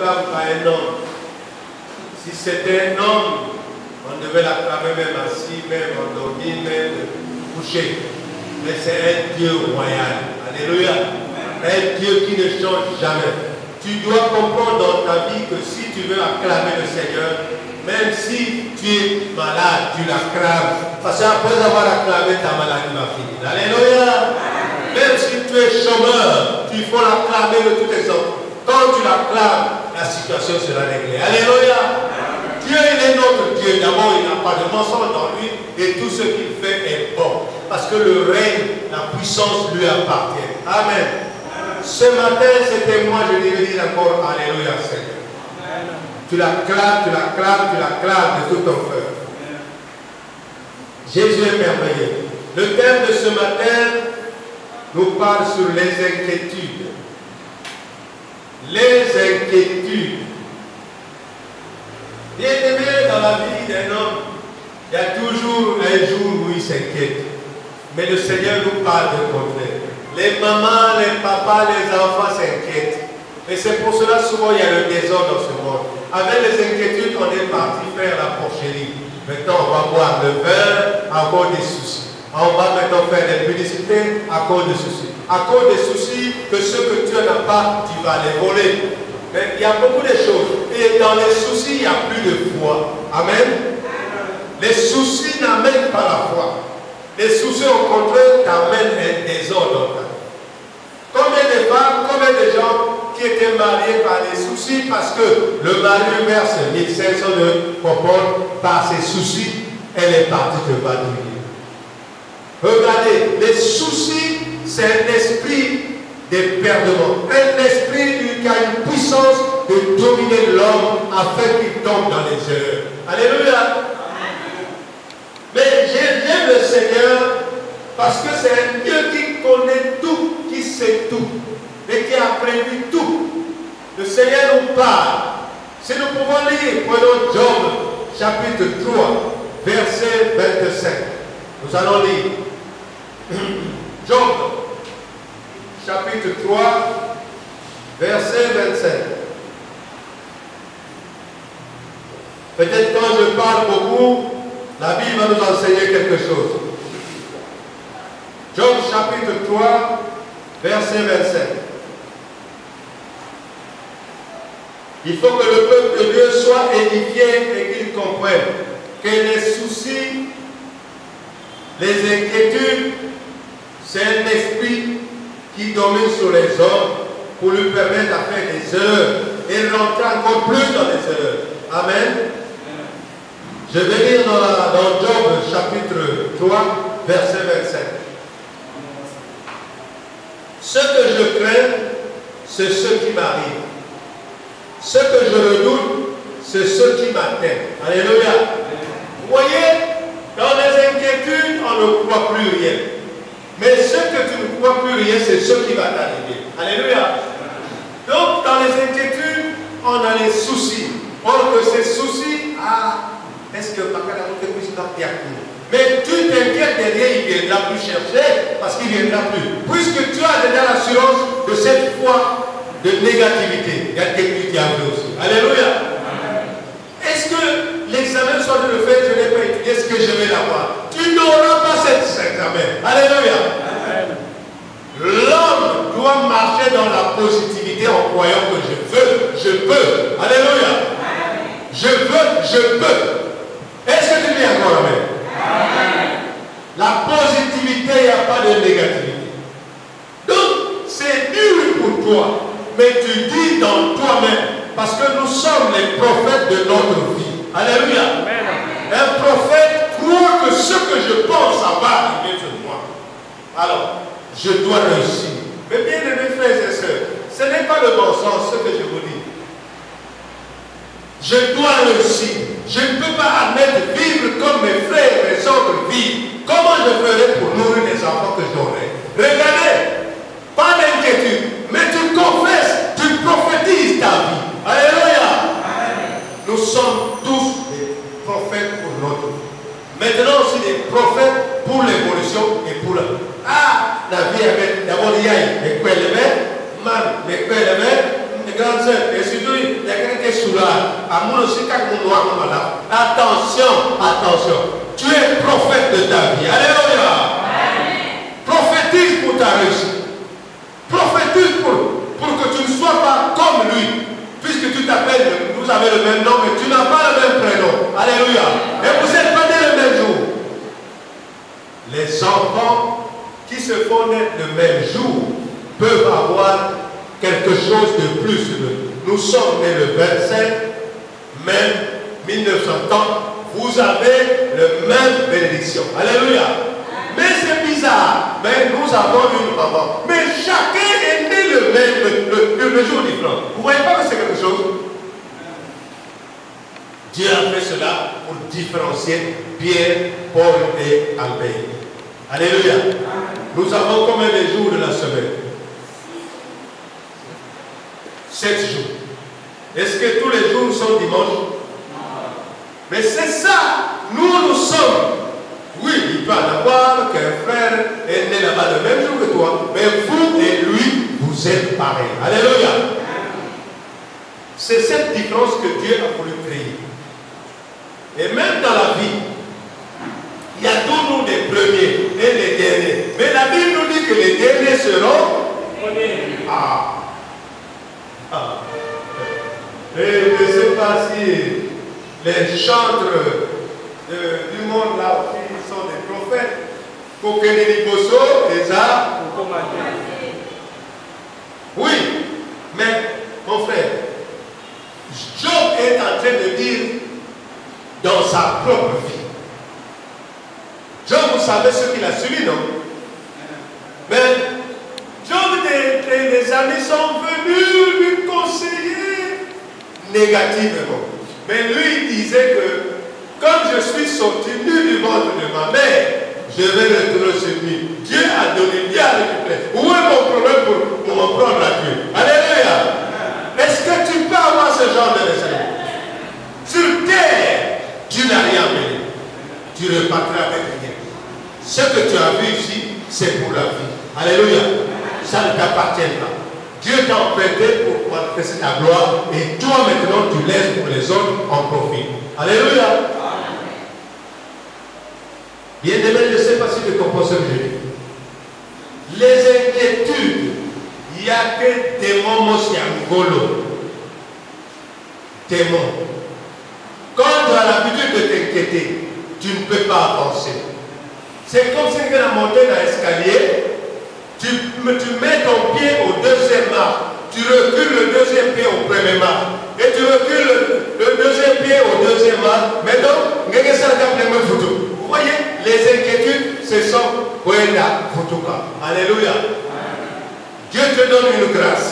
acclame pas un homme. Si c'était un homme, on devait l'acclamer même assis, même endormi, même couché. Mais c'est un Dieu royal. Alléluia. Un Dieu qui ne change jamais. Tu dois comprendre dans ta vie que si tu veux acclamer le Seigneur, même si tu es malade, tu l'acclames. Parce qu'après avoir acclamé, ta maladie va finir. Alléluia. Même si tu es chômeur, il faut l'acclamer de tous tes hommes. Quand tu l'acclames, la situation sera réglée. Alléluia. Dieu, il est notre Dieu. D'abord, il n'a pas de mensonge dans lui et tout ce qu'il fait est bon. Parce que le règne, la puissance lui appartient. Amen. Ce matin, c'était moi, je devais dire encore Alléluia, Seigneur. Tu l'acclames, tu l'acclames, tu l'acclames de tout ton cœur. Jésus est merveilleux. Le thème de ce matin nous parle sur les inquiétudes. Les inquiétudes. Bien aimé, dans la vie d'un homme, il y a toujours un jour où il s'inquiète. Mais le Seigneur nous parle de contraire. Les mamans, les papas, les enfants s'inquiètent. Et c'est pour cela souvent il y a le désordre dans ce monde. Avec les inquiétudes, on est parti faire la porcherie. Maintenant, on va boire le vin à cause des soucis. On va maintenant faire des publicités à cause des soucis. À cause des soucis, que ce que tu n'as pas, tu vas les voler. Mais il y a beaucoup de choses. Et dans les soucis, il n'y a plus de foi. Amen. Les soucis n'amènent pas la foi. Les soucis, au contraire, t'amènent un désordre. Combien de femmes, combien de gens qui étaient mariés par des soucis parce que le mari verse 1500 de popote par ses soucis, elle est partie de vadrouiller. Regardez, les soucis, c'est un esprit d'éperlement, un esprit qui a une puissance de dominer l'homme afin qu'il tombe dans les erreurs. Alléluia. Mais j'aime le Seigneur parce que c'est un Dieu qui connaît tout, qui sait tout et qui a prévu tout. Le Seigneur nous parle. Si nous pouvons lire, prenons Job chapitre 3, verset 25. Nous allons lire. Job chapitre 3, verset 25. Peut-être quand je parle beaucoup, la Bible va nous enseigner quelque chose. Job chapitre 3, verset 25. Il faut que le peuple de Dieu soit édifié et qu'il comprenne que les soucis, les inquiétudes, c'est un esprit qui domine sur les hommes pour lui permettre de faire des erreurs et rentrer encore plus dans les erreurs. Amen. Je vais lire dans Job chapitre 3, verset 25. Ce que je crains, c'est ce qui m'arrive. Ce que je redoute, c'est ce qui m'atteint. Alléluia. Vous voyez, dans les inquiétudes, on ne croit plus rien. Mais ce que tu ne crois plus rien, c'est ce qui va t'arriver. Alléluia. Donc, dans les inquiétudes, on a les soucis. Or que ces soucis, est-ce que mais tu t'inquiètes derrière, il ne viendra plus chercher parce qu'il ne viendra plus. Puisque tu as déjà l'assurance de cette foi de négativité. Il y a quelqu'un qui a vu aussi. Alléluia. Est-ce que l'examen soit de le faire, je n'ai pas étudié, est-ce que je vais l'avoir? Tu n'auras pas cet examen. Alléluia. L'homme doit marcher dans la positivité en croyant que je veux, je peux. Alléluia. Je veux, je peux. Est-ce que tu dis encore amen? La positivité, il n'y a pas de négativité. Donc, c'est dur pour toi. Mais tu dis dans toi-même, parce que nous sommes les prophètes de notre vie. Alléluia. Un prophète croit que ce que je pense va arriver sur moi. Alors, je dois réussir. Mais bien aimés frères et sœurs, ce n'est pas le bon sens ce que je vous dis. Je dois réussir. Je ne peux pas admettre de vivre comme mes frères et mes autres vivent. Comment je ferai pour nourrir les enfants que j'aurai? Regardez, pas d'inquiétude, mais tu confesses, tu prophétises ta vie. Alléluia. Nous sommes tous des prophètes pour notre vie. Maintenant aussi des prophètes pour l'évolution et pour la vie avec d'abord il y a mais quoi les mains, man, mais quoi les mains, les grandes sœurs, et surtout les Attention, attention. Tu es prophète de ta vie. Alléluia. Prophétise pour ta réussite. Prophétise pour que tu ne sois pas comme lui. Puisque tu t'appelles, vous avez le même nom, mais tu n'as pas le même prénom. Alléluia. Et vous êtes pas nés le même jour. Les enfants qui se font naître le même jour peuvent avoir quelque chose de plus. Nous sommes nés le 25 mai 1930. Vous avez le même bénédiction. Alléluia. Mais c'est bizarre. Mais nous avons une maman. Mais chacun est né le jour différent. Vous ne voyez pas que c'est quelque chose? Dieu a fait cela pour différencier Pierre, Paul et Albert. Alléluia. Nous avons combien de jours de la semaine? 7 jours. Est-ce que tous les jours sont dimanches? Mais c'est ça. Nous sommes. Oui, il peut en avoir qu'un frère est né là-bas le même jour que toi. Mais vous et lui, vous êtes pareils. Alléluia. C'est cette différence que Dieu a voulu créer. Et même dans la vie, il y a toujours des premiers et des derniers. Mais la Bible nous dit que les derniers seront premiers. Et je ne sais pas si les chantres du monde là aussi sont des prophètes. Kokeneli Bosso, Eza. Oui, mais mon frère, Job est en train de dire dans sa propre vie. Job, vous savez ce qu'il a subi, non? Mais Job, des amis sont venus lui conseiller négativement. Mais lui, il disait que comme je suis sorti nu du ventre de ma mère, je vais retourner sur lui. Dieu a donné, Dieu a récupéré. Où est mon problème pour m'en prendre à Dieu? Alléluia. Est-ce que tu peux avoir ce genre de raisonnement? Sur terre, tu n'as rien mené. Tu repartiras avec rien. Ce que tu as vu ici, c'est pour la vie. Alléluia. Ça ne t'appartient pas. Dieu t'a emprunté pour manifester ta gloire et toi maintenant tu laisses pour les autres en profit. Alléluia. Bien aimé, je ne sais pas si tu comprends ce que je dis. Les inquiétudes, il n'y a que des moments siangolo. Démon. Quand tu as l'habitude de t'inquiéter, tu ne peux pas avancer. C'est comme si tu as monté dans l'escalier, tu mets ton pied au deuxième marche, tu recules le deuxième pied au premier marche, et tu recules le deuxième pied au deuxième marche. Maintenant, vous voyez, les inquiétudes, ce sont Alléluia. Dieu te donne une grâce.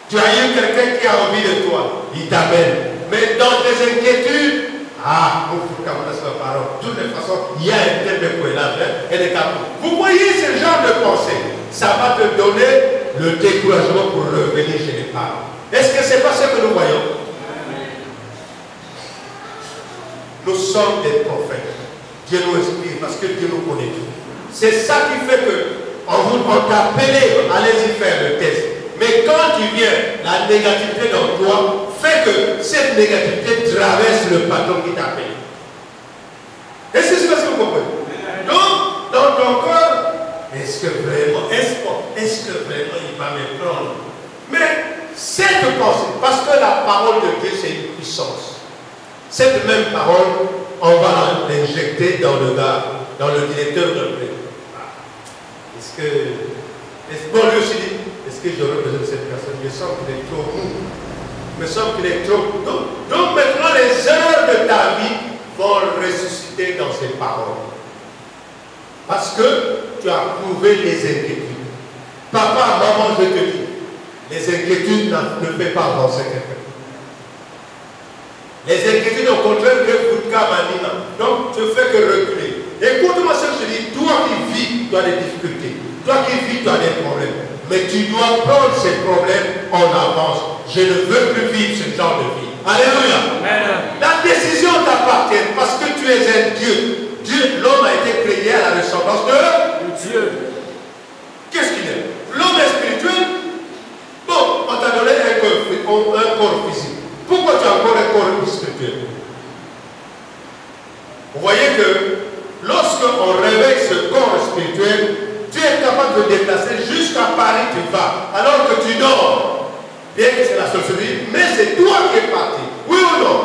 Tu as eu quelqu'un qui a envie de toi, il t'amène. Mais dans tes inquiétudes, de toutes les façons, il y a un tel de coélage et de capot. Vous voyez ce genre de pensée, ça va te donner le découragement pour revenir chez les parents. Est-ce que ce n'est pas ce que nous voyons? Nous sommes des prophètes. Dieu nous inspire parce que Dieu nous connaît tout. C'est ça qui fait qu'on t'a appelé, allez-y faire le test. Mais quand tu viens, la négativité dans toi fait que cette négativité traverse le patron qui t'a appelé. Est-ce que c'est ce que vous comprenez? Donc, dans ton corps, est-ce que vraiment il va me prendre? Mais cette pensée, parce que la parole de Dieu, c'est une puissance. Cette même parole, on va l'injecter dans le gars, dans le directeur de l'œuvre. Bon, lui aussi dit, est-ce que j'aurais besoin de cette personne? Il me semble qu'il est trop mou. Il me semble qu'il est trop. Donc maintenant, les heures de ta vie vont ressusciter dans ces paroles. Parce que tu as prouvé les inquiétudes. Papa, maman, je te dis, les inquiétudes ne font pas avancer quelqu'un. Les inquiétudes, au contraire, que vous m'animent. Donc, tu ne fais que reculer. Écoute-moi ce que je dis. Toi qui vis, tu as des difficultés. Toi qui vis, tu as des problèmes. Mais tu dois prendre ces problèmes en avance. Je ne veux plus vivre ce genre de vie. Alléluia. Amen. La décision t'appartient parce que tu es un Dieu. L'homme a été créé à la ressemblance de Dieu. Qu'est-ce qu'il est? L'homme est spirituel. Bon, on t'a donné un corps physique. Pourquoi tu as encore un corps spirituel? Vous voyez que lorsqu'on réveille ce corps spirituel, tu es capable de déplacer jusqu'à Paris, tu vas, alors que tu dors. Bien que c'est la sorcellerie, mais c'est toi qui es parti. Oui ou non?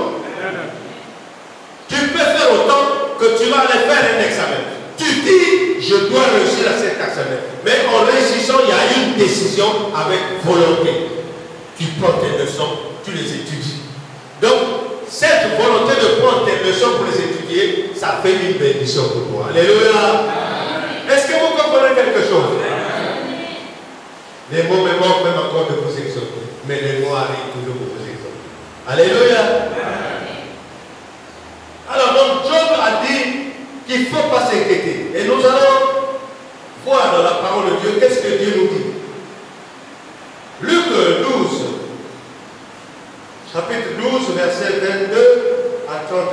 Tu peux faire autant que tu vas aller faire un examen. Tu dis, je dois réussir à cet examen. Mais en réussissant, il y a une décision avec volonté. Tu prends tes leçons, tu les étudies. Donc, cette volonté de prendre tes leçons pour les étudier, ça fait une bénédiction pour toi. Alléluia. Est-ce que vous comprenez quelque chose? Les mots me manquent même encore de vous exhorter. Mais les mots arrivent toujours pour vous exhorter. Alléluia. Alors, donc, Job a dit qu'il ne faut pas s'inquiéter. Et nous allons voir dans la parole de Dieu qu'est-ce que Dieu nous dit. Luc 12, chapitre 12, verset 22 à 31.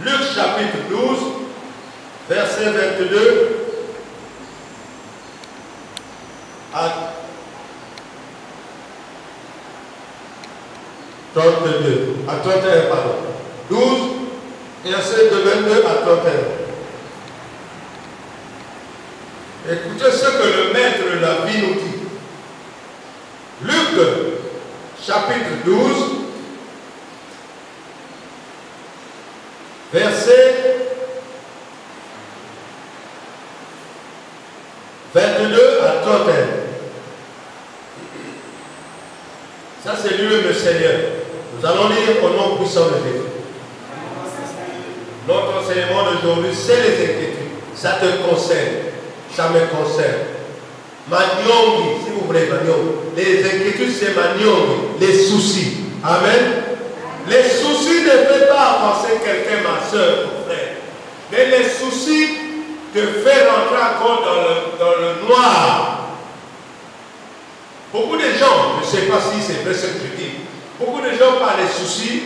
Luc chapitre 12, verset 22 à 32, à 31, pardon. 12, verset de 22 à 31. Écoutez ce que le maître de la vie nous dit. Luc, chapitre 12, verset 22 à 31. Ça, c'est lui le Seigneur. Nous allons lire au nom puissant de Jésus. Notre enseignement d'aujourd'hui, c'est les inquiétudes. Ça te concerne. Ça me concerne. Magnongi, si vous voulez, Magnongi. Les inquiétudes, c'est Magnongi. Les soucis. Amen. Les soucis ne peuvent pas avancer quelqu'un, ma soeur, mon frère. Mais les soucis te font rentrer encore dans le noir. Beaucoup de gens, je ne sais pas si c'est vrai ce que je dis, beaucoup de gens par les soucis,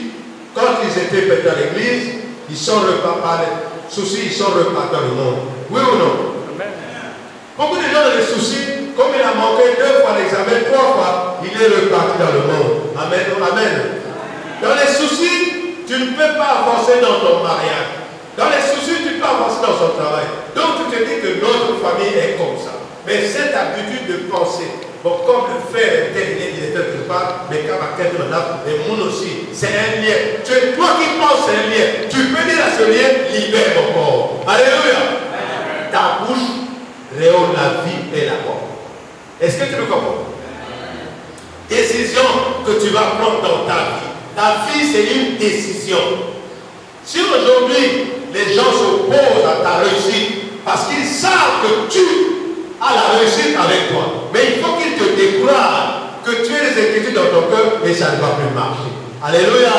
quand ils étaient peut-être à l'église, ils sont repartis par les soucis, ils sont repartis dans le monde. Oui ou non? Amen. Beaucoup de gens ont des soucis, comme il a manqué 2 fois l'examen, 3 fois, il est reparti dans le monde. Amen. Amen. Dans les soucis, tu ne peux pas avancer dans ton mariage. Dans les soucis, tu peux avancer dans son travail. Donc tu te dis que notre famille est comme ça. Mais cette habitude de penser, bon, comme le frère est directeur quelque part, mais quand ma quête madame, et mon aussi, c'est un lien. Tu es toi qui penses c'est un lien. Tu peux dire à ce lien, libère mon corps. Alléluia. Ta bouche rayonne la vie et la mort. Est-ce que tu le comprends? Décision que tu vas prendre dans ta vie. Ta vie, c'est une décision. Si aujourd'hui, les gens s'opposent à ta réussite, parce qu'ils savent que tu as la réussite avec toi, mais il faut qu'ils te découragent, que tu aies des inquiétudes dans ton cœur, et ça ne va plus marcher. Alléluia.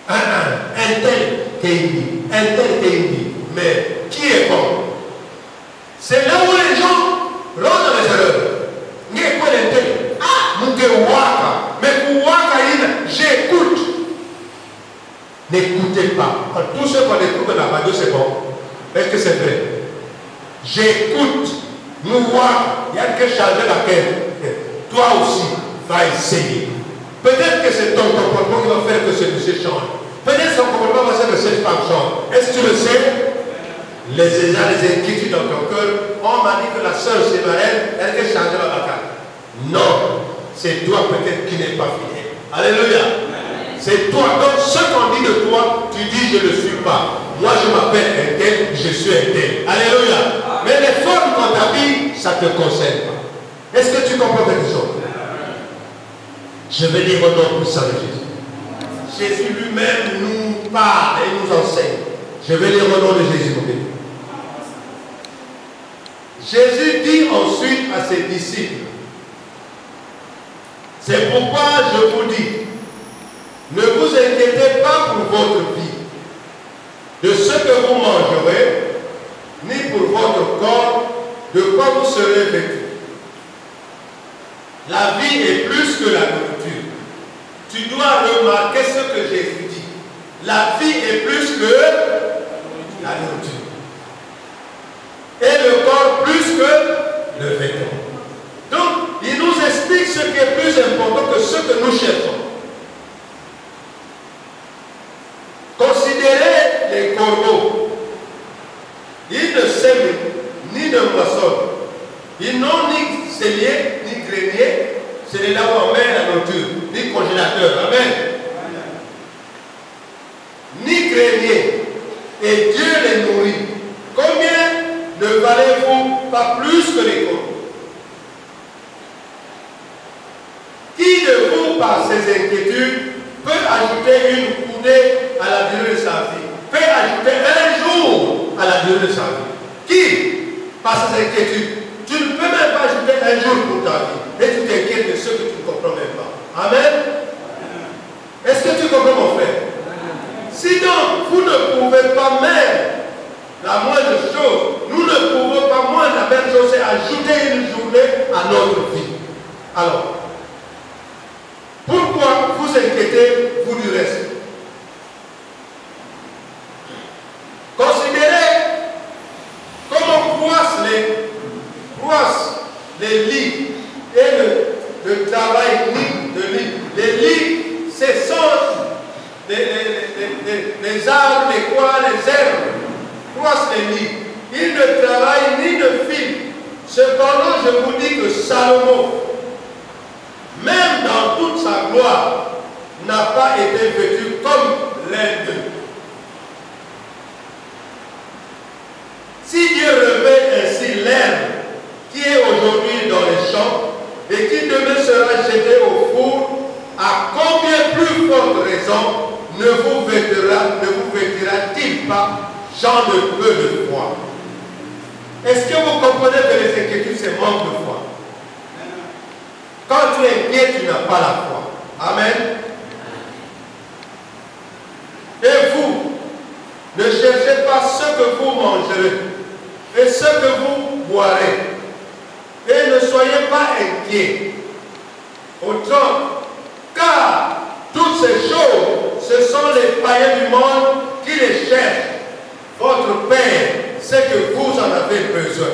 Un tel t'est uni. Mais qui est bon? C'est là où les gens rentrent dans les erreurs. J'écoute. N'écoutez pas. Tout ce qu'on écoute dans la radio, c'est bon. Est-ce que c'est vrai? J'écoute. Nous voir. Il y a que changer la quête. Toi aussi, va essayer. Peut-être que c'est ton comportement qui va faire que ce monsieur change. Peut-être que son comportement va faire que cette femme change. Est-ce que tu le sais? Les inquiétudes dans ton cœur. On m'a dit que la sœur Sémarelle, elle peut changer la bataille. Non. C'est toi peut-être qui n'es pas fidèle. Alléluia. C'est toi. Donc ce qu'on dit de toi, tu dis je ne le suis pas. Moi je m'appelle un tel, je suis un tel. Alléluia. Mais les formes qu'on t'habille, ça ne te concerne pas. Est-ce que tu comprends quelque chose? Je vais lire au nom puissant de Jésus. Jésus lui-même nous parle et nous enseigne. Je vais lire au nom de Jésus. Jésus dit ensuite à ses disciples, c'est pourquoi je vous dis, ne vous inquiétez pas pour votre vie, de ce que vous mangerez, ni pour votre corps, de quoi vous serez vêtus. La vie est plus que la nourriture. Tu dois remarquer ce que Jésus dit. La vie est plus que la nourriture. Et le corps plus que le vêtement. Donc important que ce que nous cherchons. Considérez les corbeaux. Ils ne sèment ni ne moissonnent. Ils n'ont ni cellier, ni grenier. Ce n'est là où on met la nourriture, ni congélateur. Amen. Ni grenier. Et Dieu les nourrit. Combien ne valez-vous pas plus que les corbeaux? Qui de vous, par ses inquiétudes, peut ajouter une coudée à la durée de sa vie? Peut ajouter un jour à la durée de sa vie? Qui, par ses inquiétudes, tu ne peux même pas ajouter un jour pour ta vie. Et tu t'inquiètes de ce que tu ne comprends même pas. Amen. Est-ce que tu comprends, mon frère? Si donc vous ne pouvez pas même la moindre chose, nous ne pouvons pas moins la même chose, c'est ajouter une journée à notre vie. Alors, pourquoi vous inquiétez, vous du reste? Considérez comment croissent les lits et le travail de lit. Les lits, ce sont les arbres, les quoi, les herbes, croissent les lits. Ils ne travaillent ni ne filent. Cependant, je vous dis que Salomon, même dans toute sa gloire, n'a pas été vêtu comme l'un d'eux. Si Dieu revêt ainsi l'herbe qui est aujourd'hui dans les champs et qui demain sera jetée au four, à combien plus forte raison ne vous vêtira-t-il pas, gens de peu de foi? Est-ce que vous comprenez que les inquiétudes, c'est manque de foi? Quand tu es inquiet, tu n'as pas la foi. Amen. Et vous, ne cherchez pas ce que vous mangerez et ce que vous boirez. Et ne soyez pas inquiets. Au 30, car toutes ces choses, ce sont les païens du monde qui les cherchent. Votre Père sait que vous en avez besoin.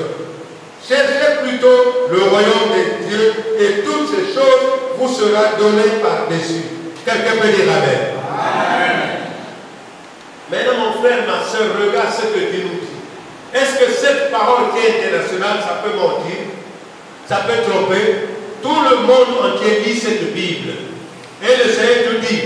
Cherchez plutôt le royaume de Dieu et toutes ces choses vous seront données par-dessus. Quelqu'un peut dire Amen. Amen. Maintenant, mon frère, ma soeur, regarde ce que Dieu nous dit. Est-ce que cette parole qui est internationale, ça peut mentir? Ça peut tromper? Tout le monde entier lit cette Bible. Et le Seigneur nous dit,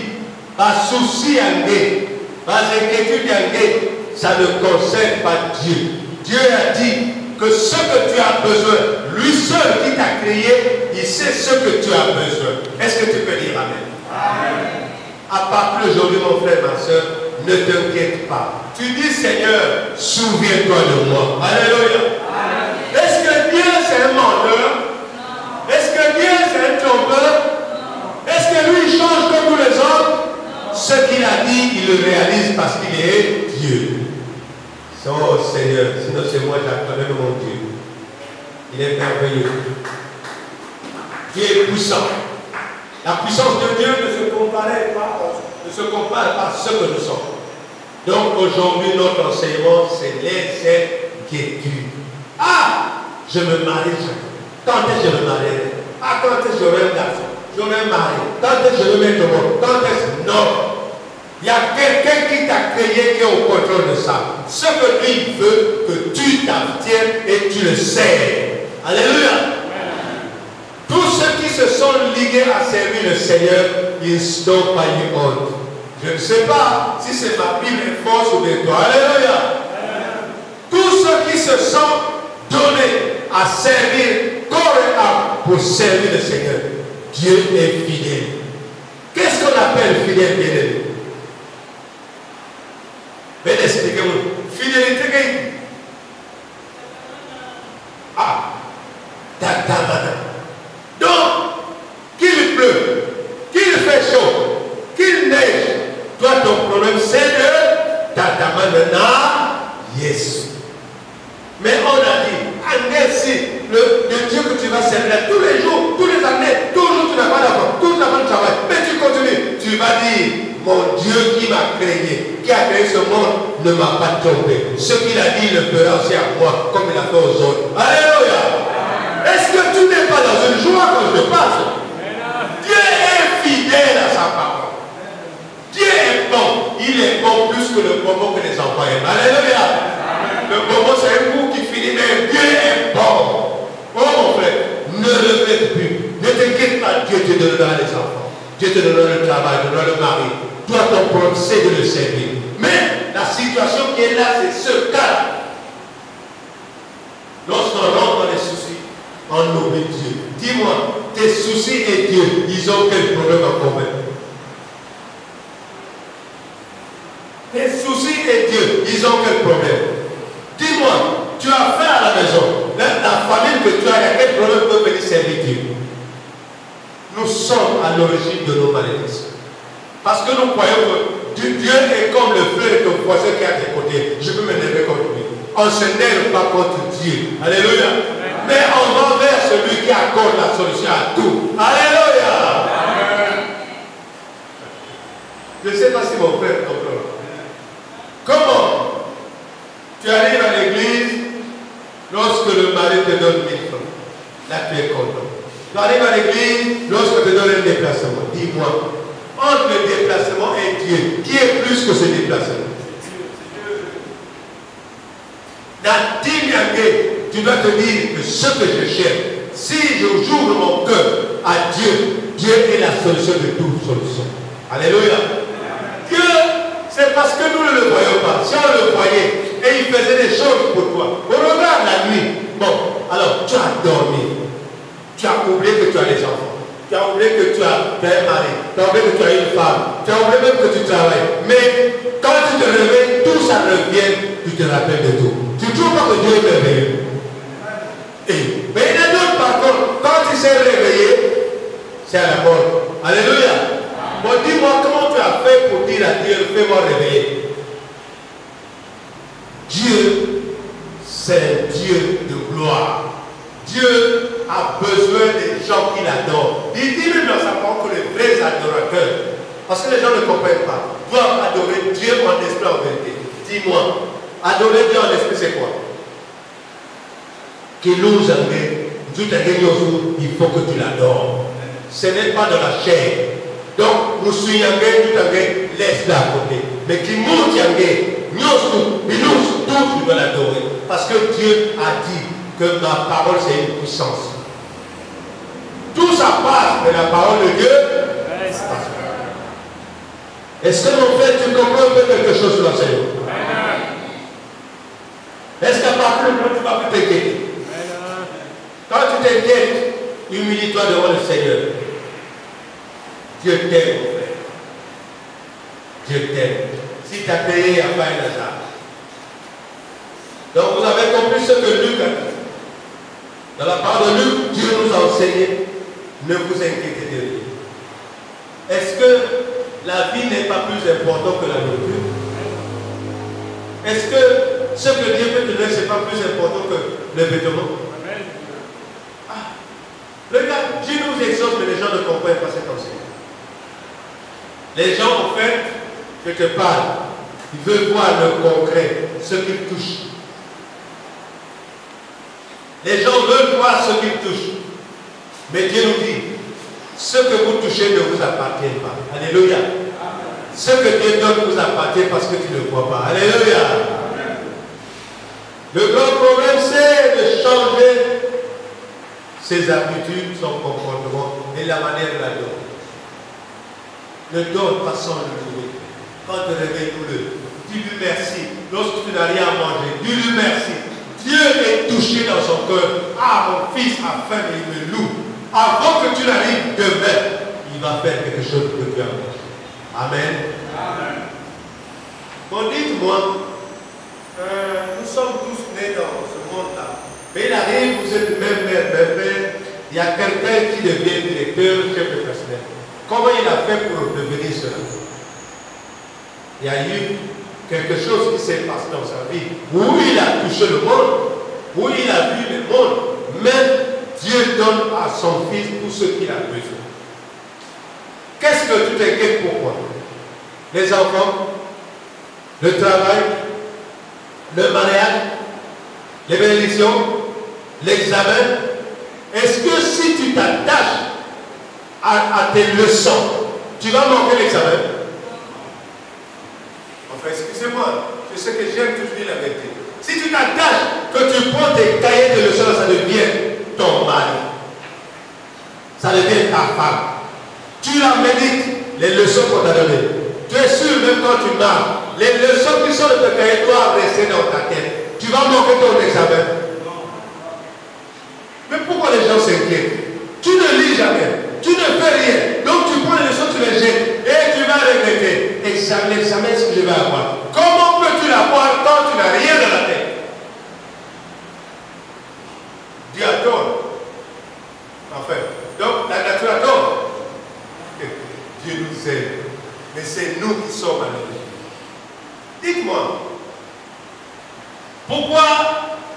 pas souci en guet, pas inquiétude en guet, ça ne concerne pas Dieu. Dieu a dit que ce que tu as besoin, lui seul qui t'a créé, il sait ce que tu as besoin. Est-ce que tu peux dire Amen? Amen. À partir d'aujourd'hui, mon frère, ma soeur, ne t'inquiète pas. Tu dis, Seigneur, souviens-toi de moi. Alléluia. Est-ce que Dieu c'est un menteur? Non. Est-ce que Dieu c'est un trompeur? Non. Est-ce que lui il change comme tous les autres? Non. Ce qu'il a dit, il le réalise parce qu'il est Dieu. Oh Seigneur, sinon c'est moi j'acclame mon Dieu. Il est merveilleux. Dieu est puissant. La puissance de Dieu ne se compare pas à ce que nous sommes. Donc aujourd'hui, notre enseignement, c'est les inquiétudes. Ah, je me marie. Quand est-ce que je me marierai? Ah, quand est-ce que j'aurai un garçon? J'aurai un mari. Quand est-ce que je vais mettre au monde? Quand est-ce que... Non. Il y a quelqu'un qui t'a créé qui est au contrôle de ça. Ce que lui veut, que tu t'abstiennes et tu le sais. Alléluia. Tous ceux qui se sont ligués à servir le Seigneur, ils n'ont pas eu honte. Je ne sais pas si c'est ma Bible est force ou de toi. Alléluia. Tous ceux qui se sont donnés à servir corps et âme pour servir le Seigneur, Dieu est fidèle. Qu'est-ce qu'on appelle fidèle, bien-aimé? Mais expliquez-moi. Fidélité, ah, donc, qu'il pleut, qu'il fait chaud, qu'il neige, toi ton problème c'est de Tatamanana, yes. Mais on a dit, merci, le Dieu que tu vas servir tous les jours, tous les années, toujours tu n'as pas d'argent, toujours tu n'as pas de travail, mais tu continues, tu vas dire, mon Dieu qui m'a créé, qui a créé ce monde, ne m'a pas trompé. Ce qu'il a dit, il le fera aussi à moi, comme il a fait aux autres. Alléluia. Est-ce que tu n'es pas dans une joie quand je passe? te donnera les enfants. Dieu te donnera le travail, te donnera le mari. Toi, ton problème, c'est de le servir. Mais la situation qui est là, c'est ce cas. Lorsqu'on rentre dans les soucis, on oublie Dieu. Dis-moi, tes soucis et Dieu, ils ont quel problème en commun? Tes soucis et Dieu, ils ont quel problème? Dis-moi, tu as faim à la maison. La famille que tu as, il y a quel problème peut venir servir Dieu? Nous sommes à l'origine de nos malédictions. Parce que nous croyons que Dieu est comme le frère et ton voisin qui est à tes côtés. Je peux m'énerver contre lui. On ne s'énerve pas contre Dieu. Alléluia. Mais on va vers celui qui accorde la solution à tout. Alléluia. Je ne sais pas si mon frère comprend. Comment tu arrives à l'église lorsque le mari te donne 1000 francs? Là, tu es content. Tu arrives à l'église lorsque te donne un déplacement. Dis-moi, entre le déplacement et Dieu, qui est plus que ce déplacement? Dans 10 000, tu dois te dire que ce que je cherche, si j'ouvre mon cœur à Dieu, Dieu est la solution de toute solution. Alléluia. Dieu, c'est parce que nous ne le voyons pas. Si on le voyait et il faisait des choses pour toi, on regarde la nuit. Bon, alors tu as dormi. Tu as oublié que tu as des enfants. Tu as oublié que tu as un mari. Tu as oublié que tu as une femme. Tu as oublié même que tu travailles. Mais quand tu te réveilles, tout ça revient. Tu te rappelles de tout. Tu ne trouves pas que Dieu est merveilleux. Mais il y en a d'autres par contre, quand il s'est réveillé, c'est à la mort. Alléluia. Bon, dis-moi comment tu as fait pour dire à Dieu, fais-moi réveiller. Dieu, c'est un Dieu de gloire. Dieu a besoin des gens qui l'adorent. Il dit même dans sa parole que les vrais adorateurs, parce que les gens ne comprennent pas, doivent adorer Dieu en esprit en vérité. Dis-moi, adorer Dieu en esprit c'est quoi? Il faut que tu l'adores. Ce n'est pas dans la chair. Donc, nous sommes laisse-la à côté. Mais qui monte, tout, tu dois l'adorer. Parce que Dieu a dit que ma parole c'est une puissance. Tout ça passe, mais la parole de Dieu passe. Est-ce que mon frère, tu comprends un peu quelque chose sur l'enseignement? Est-ce qu'à partir de maintenant, tu vas plus t'inquiéter? Quand tu t'inquiètes, humilie-toi devant le Seigneur. Dieu t'aime, mon frère. Dieu t'aime. Si tu as payé, il n'y a pas un hasard. Donc vous avez compris ce que Luc a dit. Dans la parole de Luc, Dieu nous a enseigné, ne vous inquiétez de rien. Est-ce que la vie n'est pas plus importante que la nourriture? Est-ce que ce que Dieu peut te donner, ce n'est pas plus important que le vêtement? Ah, regarde, Dieu nous exhorte, mais les gens ne comprennent pas cet enseignement. Les gens, en fait, je te parle, ils veulent voir le concret, ce qu'ils touchent. Les gens veulent voir ce qu'ils touchent. Mais Dieu nous dit, ce que vous touchez ne vous appartient pas. Alléluia. Ce que Dieu donne vous appartient parce que tu ne le vois pas. Alléluia. Le grand problème, c'est de changer ses habitudes, son comportement et la manière de la donner. Ne donne pas sans le trouver. Quand tu réveilles, nous-le. Dis-lui merci. Lorsque tu n'as rien à manger, dis-lui merci. Dieu est touché dans son cœur. Ah, mon fils a faim et il me loue. Avant que tu n'arrives demain, il va faire quelque chose que tu as mangé. Amen. Amen. Bon, dites-moi, nous sommes tous nés dans ce monde-là. Mais il arrive, vous êtes même mère, même père, il y a quelqu'un qui devient directeur, chef de personnel. Comment il a fait pour devenir cela? Il y a eu quelque chose qui s'est passé dans sa vie, où il a touché le monde, où il a vu le monde, mais Dieu donne à son fils tout ce qu'il a besoin. Qu'est-ce que tu t'inquiètes pourquoi? Les enfants, le travail, le mariage, les bénédictions, l'examen. Est-ce que si tu t'attaches à tes leçons, tu vas manquer l'examen? Enfin, excusez-moi, je sais que j'aime toujours dire la vérité. Si tu t'attaches, que tu prends tes cahiers de leçons, ça devient ton mari. Ça devient ta femme. Tu la médites, les leçons qu'on t'a données. Tu es sûr, même quand tu marches, les leçons qui sont de ton cahier doivent rester dans ta tête. Tu vas manquer ton examen. Mais pourquoi les gens s'inquiètent? Tu ne lis jamais, tu ne fais rien. Donc tu prends les leçons, tu les jettes et tu vas regretter. L'examen, ce que je vais avoir. Comment peux-tu l'avoir quand tu n'as rien dans la tête? Dieu a tort. Enfin, donc la nature a tort. Dieu nous aime. Mais c'est nous qui sommes malheureux. Dites-moi, pourquoi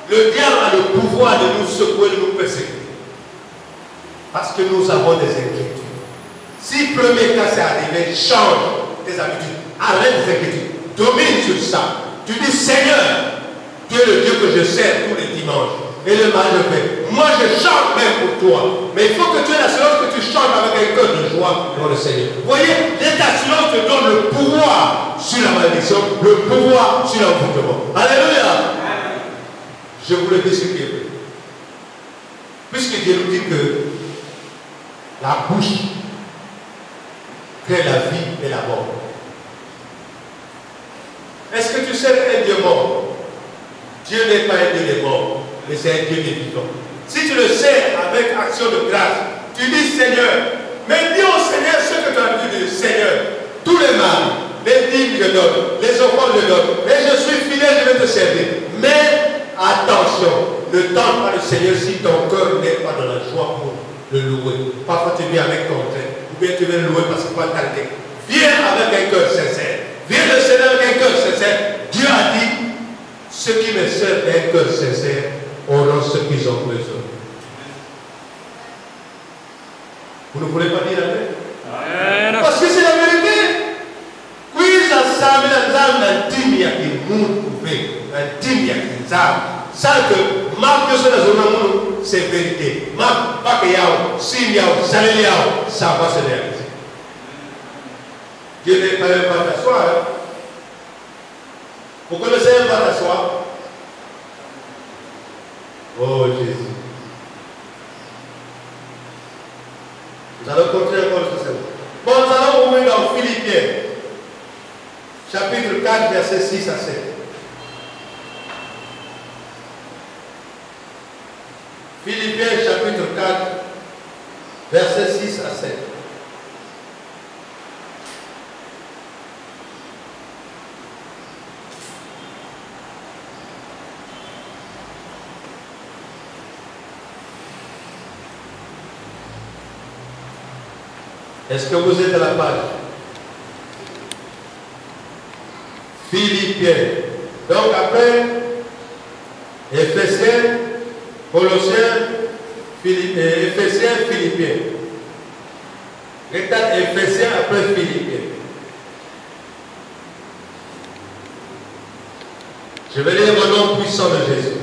le diable a le pouvoir de nous secouer, de nous persécuter? Parce que nous avons des inquiétudes. Si le premier cas c'est arrivé, change tes habitudes, arrête tes inquiétudes, domine sur ça. Tu dis Seigneur, tu es le Dieu que je sers tous les dimanches. Et le mal je fais. Moi je chante même pour toi. Mais il faut que tu aies l'assurance que tu chantes avec un cœur de joie pour le Seigneur. Vous voyez, cette assurance te donne le pouvoir sur la malédiction, le pouvoir sur l'envoûtement. Alléluia. Je vous le dis ce qui est vrai. Puisque Dieu nous dit que la bouche crée la vie et la mort. Est-ce que tu sais qu'un Dieu mort? Dieu n'est pas un Dieu des morts, mais c'est un Dieu des vivants. Si tu le sais avec action de grâce, tu dis Seigneur, mais dis au Seigneur ce que tu as dit, Seigneur, tous les mâles, les dîmes je donne, les offrandes je donne, et je suis fidèle, je vais te servir. Mais attention, ne tente pas le Seigneur si ton cœur n'est pas dans la joie pour le louer. Parfois tu viens avec ton trait, ou bien tu viens le louer parce que tu as quelqu'un. Viens avec un cœur sincère. Viens le Seigneur avec un cœur sincère. Dieu a dit, ceux qui me servent d'un cœur sincère auront ce qu'ils ont besoin. Vous ne voulez pas dire amen? Parce que c'est la vérité. Qui a sabe la timia qui monte coupé, la timia qui sabe. Ça que marque sur la zone c'est vérité. Marque pas que yao, si yao, salé yao, ça va se réaliser. Dieu n'est pas t'asseoir. Hein? Vous connaissez un pas t'asseoir? Oh Jésus. Nous allons continuer encore sur ça. Bon, nous allons ouvrir dans Philippiens, chapitre 4, versets 6 à 7. Philippiens, chapitre 4, versets 6 à 7. Est-ce que vous êtes à la page? Philippiens. Donc après, Éphésiens, Colossiens, Éphésiens, Philippiens. Regarde Éphésiens après Philippiens. Je vais lire mon nom puissant de Jésus.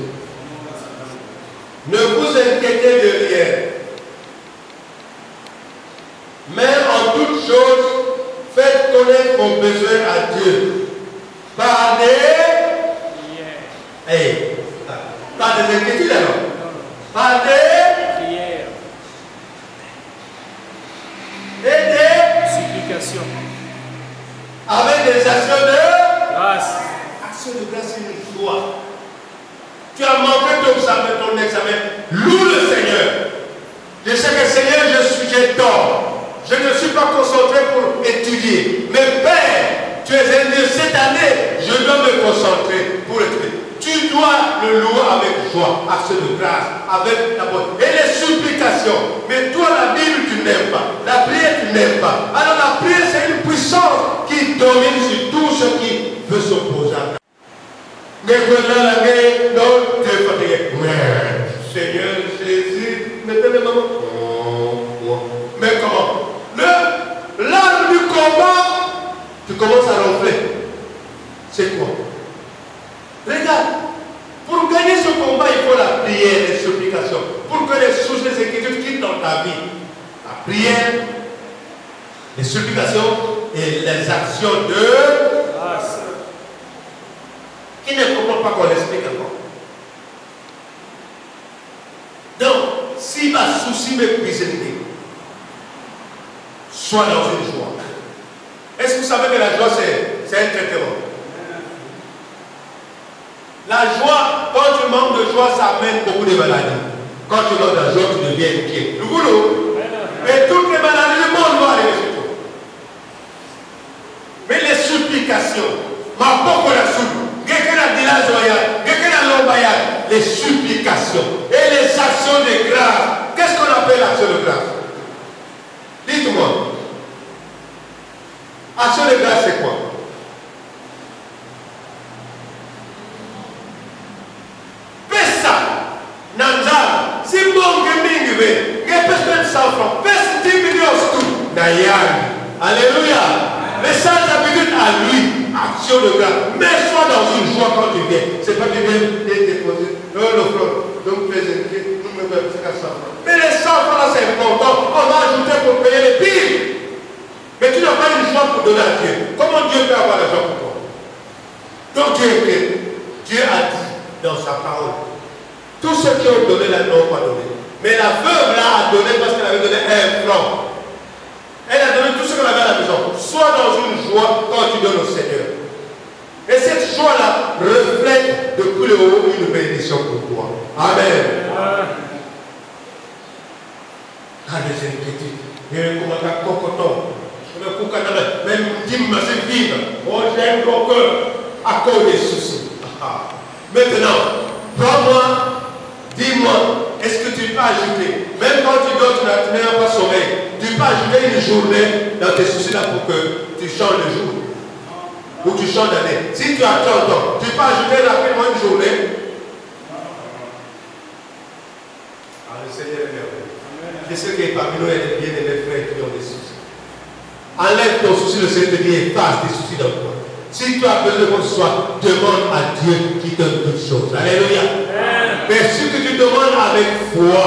Ne vous inquiétez de rien. Mais en toutes choses, faites connaître vos besoins à Dieu. Par des... Hey, par des inquiétudes alors. Par des prières. Et des supplications. Avec des actions de grâce. Action de grâce, c'est une joie. Tu as manqué ton examen. Loue le Seigneur. Je sais que Seigneur, j'ai tort. Je ne suis pas concentré pour étudier. Mais Père, tu es un Dieu. Cette année, je dois me concentrer pour étudier. Tu dois le louer avec joie, action de grâce, avec la bonne. Et les supplications. Mais toi, la Bible, tu n'aimes pas. La prière, tu n'aimes pas. Alors la prière, c'est une puissance qui domine sur tout ce qui veut s'opposer à toi. Mais voilà la guerre, non, tu es fatigué. Mais Seigneur Jésus, mettez-le maman. Mais comment? L'arme du combat, tu commences à ronfler. C'est quoi? Regarde, pour gagner ce combat, il faut la prière, les supplications. Pour que les soucis, les inquiétudes quittent dans ta vie. La prière, les supplications et les actions de grâce. Qui ne comprend pas qu'on l'explique encore? Donc, si ma souci me brise, Sois dans une joie. Est-ce que vous savez que la joie, c'est un traitement? La joie, quand tu manques de joie, ça amène beaucoup de maladies. Quand tu manques de joie, tu deviens inquiet. Le boulot. Et toutes les maladies du monde vont arriver chez toi. Mais les supplications, ma beaucoup la soupe, les supplications et les actions de grâce. Qu'est-ce qu'on appelle action de grâce? Dites-moi. Action de grâce, c'est quoi? Pesa, Nanzara, si bon gaming veut, il y a peut-être 100 francs, pesa 10 millions tout. D'ailleurs, alléluia. Mais sans habitude à lui, action de grâce. Mais sois dans une joie quand tu viens. C'est pas que tu viens déposer. Non, l'offrande. Donc, présenter, nous me mettons 100 francs. Mais les 100 francs là, c'est important. On va ajouter pour payer les pires. Mais tu n'as pas une joie pour donner à Dieu. Comment Dieu peut avoir la joie pour toi? Donc, Dieu a dit dans sa parole, tous ceux qui ont donné la n'ont pas donné. Mais la veuve là a donné parce qu'elle avait donné 1 franc. Elle a donné tout ce qu'elle avait à la maison. Sois dans une joie quand tu donnes au Seigneur. Et cette joie-là reflète depuis le haut une bénédiction pour toi. Amen. Quand les inquiétudes, même dis-moi, c'est vivre. Oh, j'aime ton cœur à cause des soucis. Maintenant, prends-moi, dis-moi, est-ce que tu peux ajouter, même quand tu dors, tu n'as pas sommeil, tu peux ajouter une journée dans tes soucis là pour que tu changes de jour ou tu changes d'année. Si tu as 30 ans, tu peux ajouter rapidement une journée. Le Seigneur est merveilleux. Je sais que parmi nous, il y a des bien-aimés frères qui ont des soucis. Enlève ton souci, le Seigneur te dit efface tes soucis dans toi. Si tu as besoin de quoi que ce soit, demande à Dieu qui donne toutes choses. Alléluia. Mais ce que tu demandes avec foi,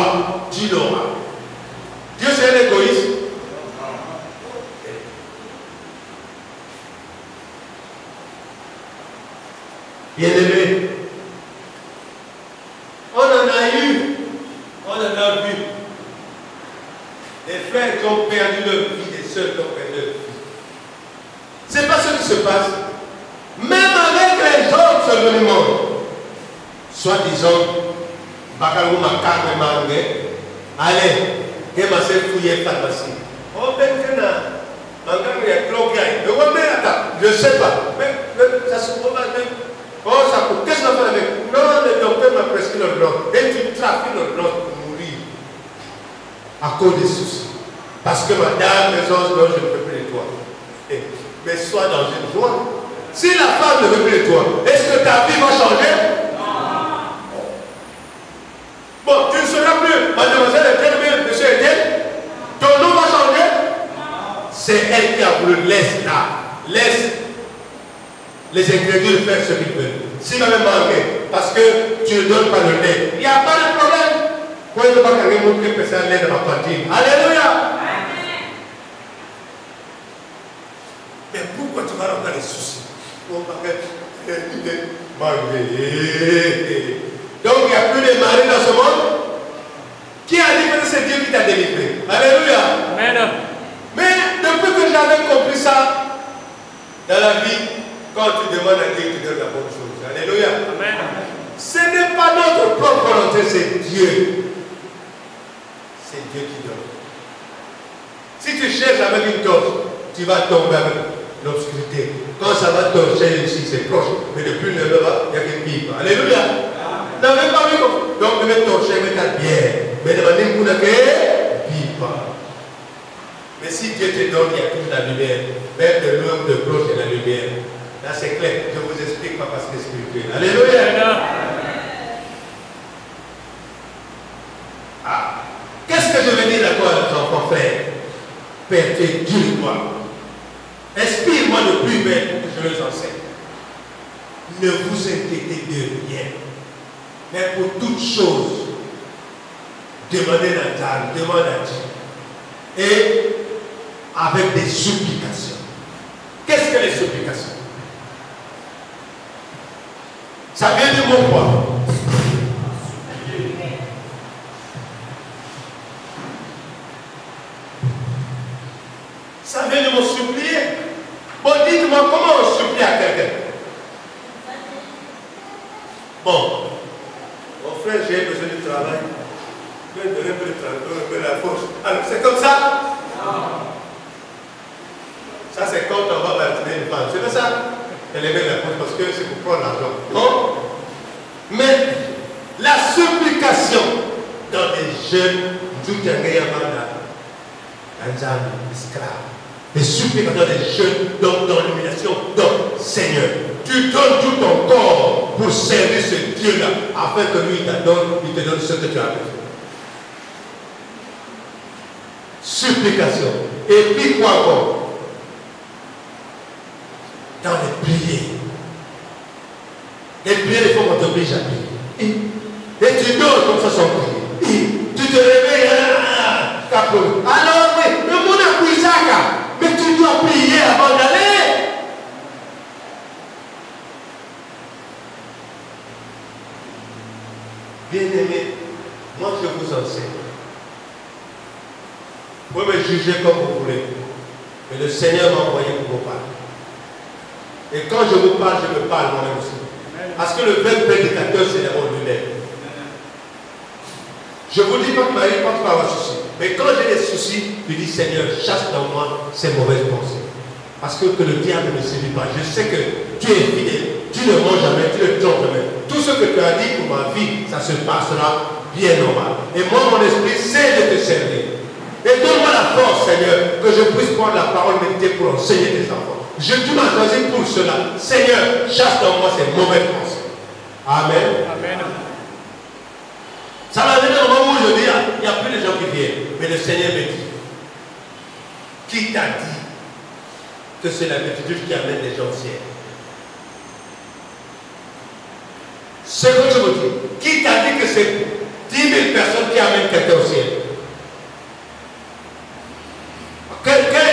tu l'auras. Dieu c'est un égoïste. Bien-aimé, on en a eu, on en a vu des frères qui ont perdu leur vie, des sœurs qui ont perdu leur vie. C'est pas ce qui se passe. Même avec les autres sur le monde, soi-disant, Bakalou Makar Mangé, allez, que ma sœur fouillait pharmacie. Oh, ben, je ne sais pas. Mais ça se trouve même. Oh, ça coûte. Qu'est-ce qu'on fait avec? Non, le docteur m'a prescrit le drogue. Et tu trafiques le drogue pour mourir. À cause des soucis. Parce que madame, les autres, non, je ne peux plus de toi. Mais sois dans une joie. Si la femme ne veut plus de toi, est-ce que ta vie va changer? Non. Bon, tu ne seras plus mademoiselle Ethel, monsieur Ethel. Ton nom va changer? Non. C'est elle qui a voulu. Laisse là. Laisse les ingrédients faire ce qu'ils veulent. S'il avait manqué, parce que tu ne donnes pas le lait, il n'y a pas de problème. Pourquoi ne pas quelqu'un montrer que c'est un lait dans ma cantine? Alléluia. Mais pourquoi tu vas rentrer dans les soucis? Donc il n'y a plus de mari dans ce monde. Qui a dit que c'est Dieu qui t'a délivré? Alléluia. Amen. Mais depuis que j'avais compris ça dans la vie, quand tu demandes à Dieu, tu donnes la bonne chose. Alléluia. Amen. Ce n'est pas notre propre volonté, c'est Dieu. C'est Dieu qui donne. Si tu cherches avec une torche, tu vas tomber avec l'obscurité. Quand ça va torcher ici, c'est proche. Mais depuis le lever, il n'y a qu'une pipe. Alléluia. N'avez pas vu comme. Donc, ne torcher, mais ta bière. Mais ne m'anime pour la pipe. Mais si Dieu te donne, il y a toujours la lumière. Même de loin de proche, il y a la lumière. Là, c'est clair. Je vous explique pas parce que c'est spirituel. Alléluia. Ah. Qu'est-ce que je veux dire à toi, les enfants frères? Père, tu es Dieu de moi. Inspire-moi le plus belle pour que je les enseigne. Ne vous inquiétez de rien. Mais pour toutes choses, demandez Nathan, demandez à Dieu. Et avec des supplications. Qu'est-ce que les supplications? Ça vient du mot quoi? Ça vient de me supplier. Bon, dites-moi, comment on supplie à quelqu'un? Bon, mon frère, j'ai besoin du travail. Je vais donner un peu de travail, un peu de la poche. Alors, c'est comme ça? Ça, c'est quand on va baptiser une femme. C'est pas ça? Elle met la poche parce que c'est pour prendre l'argent. Non? Mais la supplication dans les jeunes du Tangayamanda, esclave. Les supplicateurs des jeunes dans l'illumination, donc Seigneur, tu donnes tout ton corps pour servir ce Dieu-là, afin que lui il te donne ce que tu as besoin. Supplication. Et puis quoi encore? Dans les prières. Les prières, il faut qu'on t'oblige à prier. Et tu dors comme ça sans prier. Tu te réveilles. Alors, oui, le monde a pris ça. Mais tu dois prier avant d'aller. Bien-aimés, moi je vous enseigne. Vous pouvez me juger comme vous voulez. Mais le Seigneur m'a envoyé pour vous parler. Et quand je vous parle, je me parle moi-même aussi. Parce que le vrai prédicateur, c'est d'abord lui-même. Je vous dis pas que Marie ne pense pas avoir de soucis. Mais quand j'ai des soucis, je dis Seigneur, chasse dans moi ces mauvaises pensées. Parce que le diable ne me séduit pas. Je sais que tu es fidèle. Tu ne mens jamais, tu ne trompes jamais. Tout ce que tu as dit pour ma vie, ça se passera bien normal. Et moi, mon esprit, sait de te servir. Et donne-moi la force, Seigneur, que je puisse prendre la parole méditée pour enseigner tes enfants. Tu m'as choisi pour cela. Seigneur, chasse dans moi ces mauvaises pensées. Amen. Amen. Ça va venir au moment où je dis, il n'y a plus de gens qui viennent. Mais le Seigneur me dit, qui t'a dit que c'est la multitude qui amène les gens au ciel? Ce que je vous dis, qui t'a dit que c'est 10 000 personnes qui amènent quelqu'un au ciel? Quelqu'un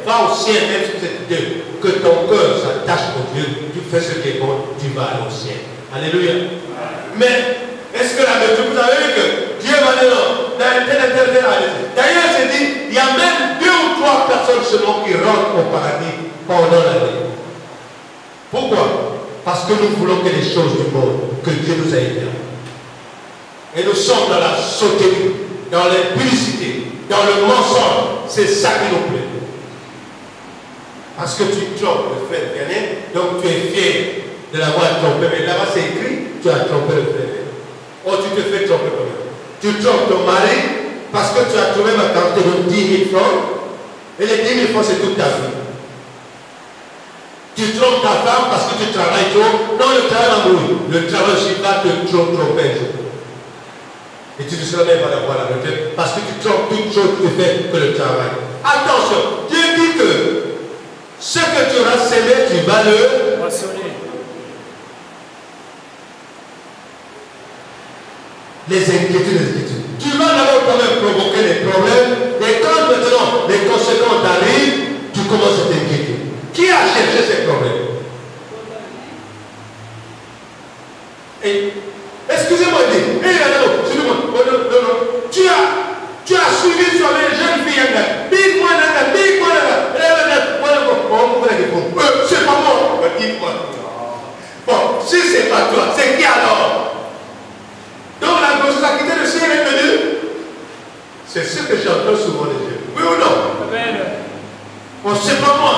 va au ciel, même si c'est Dieu, que ton cœur s'attache au Dieu, tu fais ce qui est bon, tu vas aller au ciel. Alléluia. Mais est-ce que la méthode, vous avez vu que Dieu va dire non, d'ailleurs, c'est dit, il y a même 2 ou 3 personnes seulement qui rentrent au paradis pendant l'année. Pourquoi? Parce que nous voulons que les choses du monde, que Dieu nous a aidés. Et nous sommes dans la sauterie, dans l'impudicité, dans le mensonge. C'est ça qui nous plaît. Parce que tu trompes le frère Vianney, donc tu es fier de l'avoir trompé. Mais là-bas c'est écrit, tu as trompé le frère. Oh, tu te fais tromper quand même. Tu trompes ton mari parce que tu as trouvé ma quantité de 10 000 francs. Et les 10 000 francs, c'est toute ta vie. Tu trompes ta femme parce que tu travailles trop. Non, le travail m'embrouille. Le travail aussi va te tromper un jour. Et tu ne seras même pas d'avoir la retraite parce que tu trompes toute chose que tu fais que le travail. Attention, Dieu dit que ce que tu auras semé, tu vas le moissonner. Les inquiétudes. Tu vas d'abord quand même provoquer des problèmes. Et quand maintenant les conséquences arrivent, tu commences à t'inquiéter. Qui a cherché ces problèmes? Et excusez-moi, excusez-moi, non. Tu as suivi sur les jeunes filles, dites-moi, c'est pas moi, dites-moi. Bon, si c'est pas toi, c'est qui alors? Donc la grossesse a quitté le ciel et est venue. C'est ce que j'entends souvent les jeunes. Oui ou non? Bon, c'est pas moi.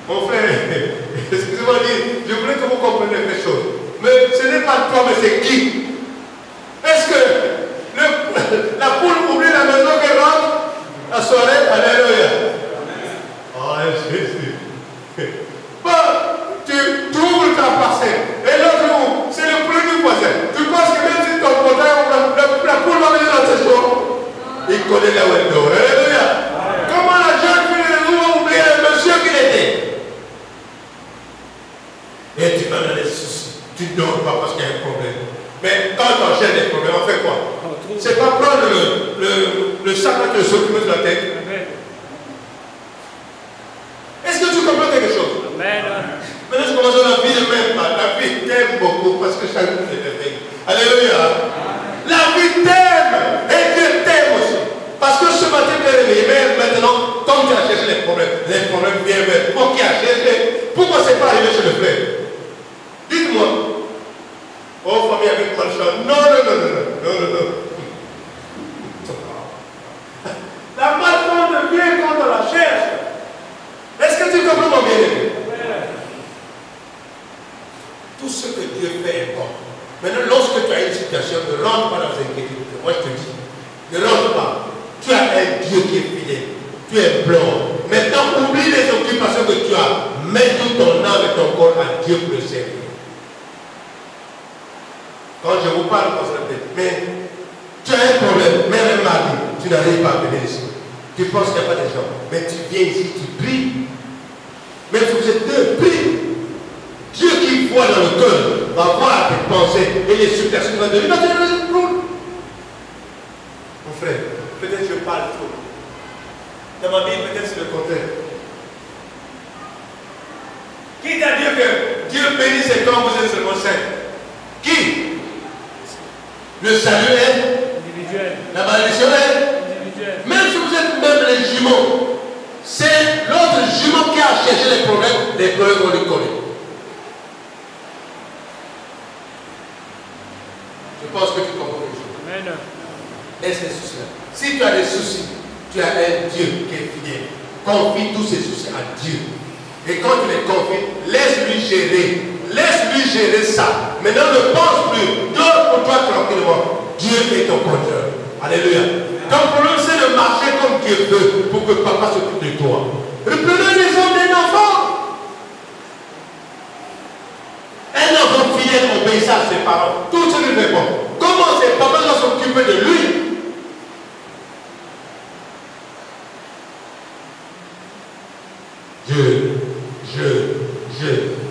Mon frère, excusez-moi, je voulais que vous compreniez les choses. Mais ce n'est pas toi, mais c'est qui? Est-ce que la poule oublie la maison qu'elle rentre? La soirée, alléluia. Oh, Jésus. Bon, tu ouvres ta parcelle. Et l'autre, c'est le poulet du voisin. Tu penses que même si ton portail, la poule va venir dans tes jours? Il connaît la window. Alléluia. Comment la jeune fille de nous a oublié le monsieur qu'il était? Et tu vas dans les soucis. Tu ne dors pas parce qu'il y a un problème. Mais quand on enchaîne des problèmes, on fait quoi? C'est pas prendre le sac et s'occuper de la tête. Est-ce que tu comprends quelque chose? Amen. Maintenant, je commence à la vie ne m'aime pas. La vie t'aime beaucoup parce que chaque jour est éveillé. Alléluia. La vie t'aime et Dieu t'aime aussi. Parce que ce matin, tu es réveillé. Mais maintenant, comme tu as cherché La malfaisance vient quand on la cherche. Est-ce que tu comprends mon bien-aimé? Tout ce que Dieu fait est bon. Maintenant, lorsque tu as une situation, ne rentre pas dans l'inquiétude. Moi, je te dis, ne rentre pas. Tu as un Dieu qui est fidèle. Tu es blanc. Maintenant, oublie les occupations que tu as. Mets tout ton âme et ton corps à Dieu pour le servir. Quand je vous parle, mais tu as un problème, même un mari, tu n'arrives pas à venir ici. Tu penses qu'il n'y a pas de gens. Mais tu viens ici, tu pries. Mais vous êtes deux, prie. Dieu qui voit dans le cœur va voir tes pensées et les supplications de Dieu. Il va te donner le trône. Mon frère, peut-être je parle trop. Dans ma Bible, peut-être c'est le contraire. Qui t'a dit que Dieu bénit cet homme, vous êtes seulement 5? Qui? Le salut est individuel. La malédiction est individuelle. Même si vous êtes même les jumeaux, c'est l'autre jumeau qui a cherché les problèmes vont lui coller. Je pense que tu comprends les choses. Amen. Laisse les soucis là. Si tu as des soucis, tu as un Dieu qui est fidèle. Confie tous ces soucis à Dieu. Et quand tu les confies, laisse-lui gérer. Laisse-lui gérer ça. Maintenant, ne pense plus. Dors pour toi tranquillement. Dieu est ton contrôleur. Alléluia. Ton problème, c'est de marcher comme Dieu veut pour que papa s'occupe de toi. Reprenez les hommes d'un enfant. Un enfant fidèle obéissant à ses parents. Tout ce qu'il fait bon. Comment ses parents doivent s'occuper de lui?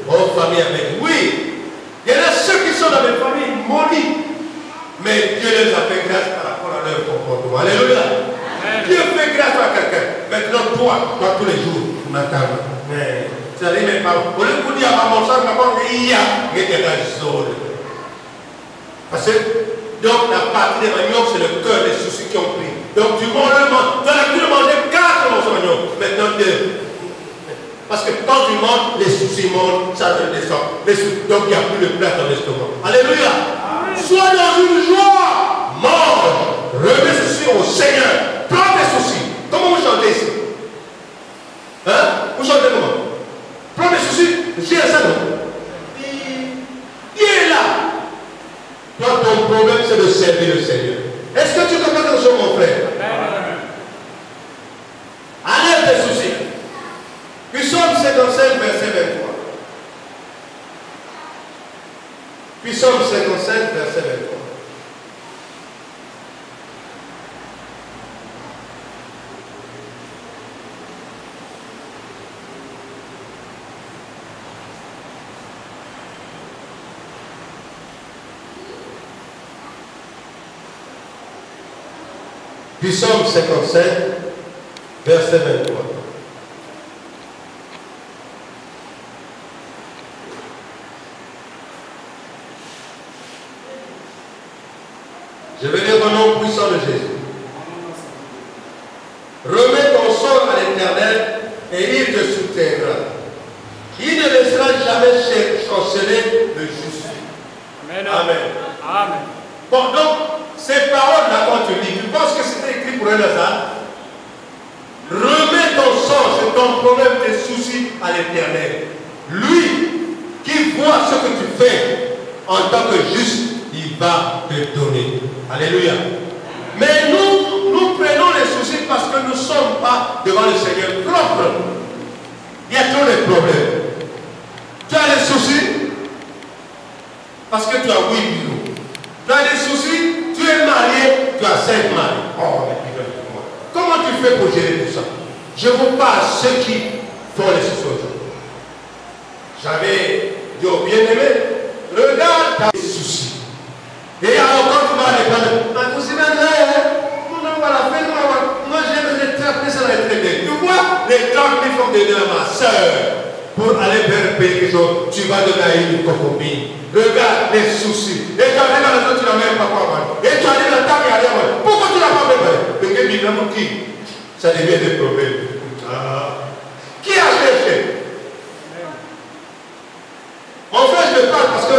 Oh, famille avec. Oui, il y en a ceux qui sont dans les familles maudits. Mais Dieu les a fait grâce par rapport à leur comportement. Alléluia. Dieu fait grâce à quelqu'un. Maintenant, toi, tous les jours, tu m'attends. Mais, ça arrive mes parents. Au lieu de dire à mon sang, il y a des zone. Parce que, donc, la partie des maniocs, c'est le cœur des soucis qui ont pris. Donc, tu manges le manges. Tu as l'habitude de manger 4 morceaux de manioc. Maintenant, 2. Parce que quand tu manges, les soucis montent, ça te descend. Donc il n'y a plus de place dans l'estomac. Alléluia. Sois dans une joie. Mange. Remets ceci au Seigneur. Prends tes soucis. Comment vous chantez ici? Hein? Vous chantez comment? Prends tes soucis. J'ai ça, non? Il est là. Toi, ton problème, c'est de servir le Seigneur. Est-ce que tu comprends quelque chose, mon frère? Enlève tes soucis. Psaume 55, verset 23. Psaume 55, verset 23. Psaume 55, verset 23. Je vais lire au nom puissant de Jésus. Remets ton sort à l'Éternel et il te soutiendra. Il ne laissera jamais chanceler le juste. Amen. Amen. Amen. Bon, donc, ces paroles-là, quand tu lis, tu penses que c'était écrit pour un hasard? Remets ton sort, c'est ton problème, tes soucis à l'Éternel. Lui, qui voit ce que tu fais en tant que juste, il va te donner. Alléluia. Mais nous prenons les soucis parce que nous ne sommes pas devant le Seigneur propre. Il y a trop de problèmes. Tu as des soucis parce que tu as 8 bijoux. Tu as des soucis, tu es marié, tu as 5 maris. Oh, comment tu fais pour gérer tout ça? Je vous parle à ceux qui font les soucis aujourd'hui. J'avais dit au bien-aimé, regarde tes soucis. Et alors quand tu vas aller parler, moi j'aime les trapper, ça va être très bien. Tu vois, les 30 000 faut donner à ma soeur pour aller faire payer quelque chose. Tu vas donner à une cocopine. Regarde les soucis. Et tu arrives à la maison, tu n'as même pas quoi manger. Et tu arrives à la table, il n'y a rien à manger. Pourquoi tu n'as pas préparé? Mais que évidemment qui? Ça devient des problèmes. Qui a cherché? En fait, je parle parce que